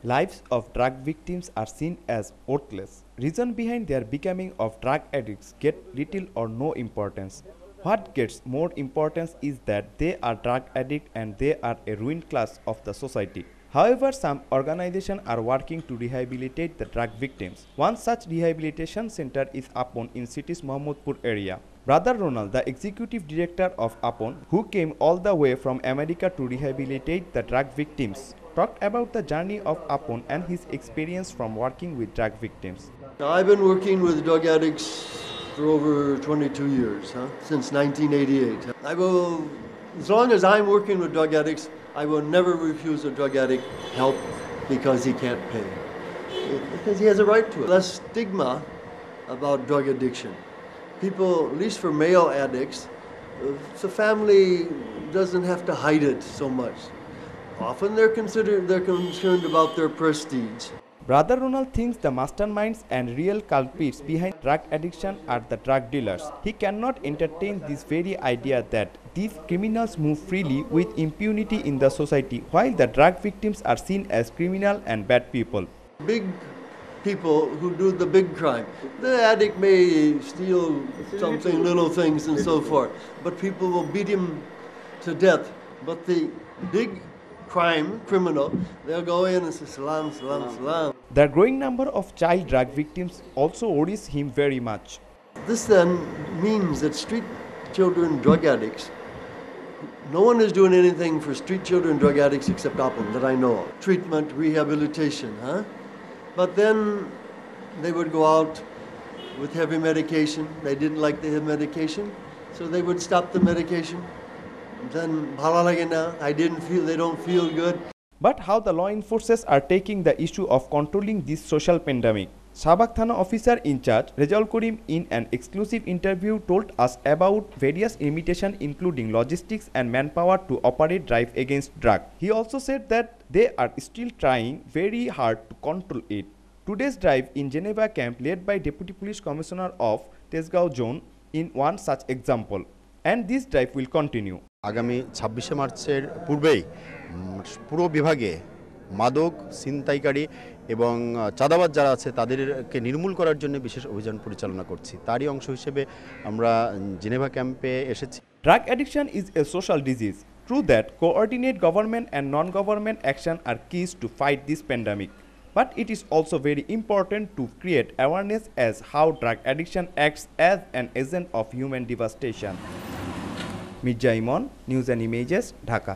Lives of drug victims are seen as worthless. Reason behind their becoming of drug addicts get little or no importance. What gets more importance is that they are drug addicts and they are a ruined class of the society. However, some organizations are working to rehabilitate the drug victims. One such rehabilitation center is Upon in city's Mahmudpur area. Brother Ronald, the executive director of Upon, who came all the way from America to rehabilitate the drug victims, talked about the journey of Upon and his experience from working with drug victims. Now, I've been working with drug addicts for over 22 years, since 1988. As long as I'm working with drug addicts, I will never refuse a drug addict help because he can't pay. Because he has a right to it. Less stigma about drug addiction. People, at least for male addicts, the family doesn't have to hide it so much. Often they're concerned about their prestige. Brother Ronald thinks the masterminds and real culprits behind drug addiction are the drug dealers. He cannot entertain this very idea that these criminals move freely with impunity in the society, while the drug victims are seen as criminal and bad people. Big people who do the big crime. The addict may steal something, little things and so forth, but people will beat him to death. But the big criminal, they'll go in and say salam, salam, salam. The growing number of child drug victims also worries him very much. This then means that street children drug addicts, no one is doing anything for street children drug addicts except Upon that I know of. Treatment, rehabilitation, But then they would go out with heavy medication. They didn't like the heavy medication, so they would stop the medication. Then they don't feel good. But how the law enforcers are taking the issue of controlling this social pandemic? Sabak Thana officer in charge, Rejal Karim, in an exclusive interview told us about various limitations including logistics and manpower to operate drive against drug. He also said that they are still trying very hard to control it. Today's drive in Geneva camp led by Deputy Police Commissioner of Tesgao Zone in one such example. And this drive will continue. আগামী 26শে মার্চের পূর্বেই পুরো বিভাগে মাদক ছিনতাইকারী এবং চাঁদাবাজ যারা আছে তাদেরকে নির্মূল করার জন্য বিশেষ অভিযান পরিচালনা করছি তারই অংশ হিসেবে আমরা জেনেভা ক্যাম্পে এসেছি Drug addiction is a social disease. True that coordinate government and non-government action are keys to fight this pandemic. But it is also very important to create awareness as how drug addiction acts as an agent of human devastation. Mirza.mpg, News and Images, Dhaka.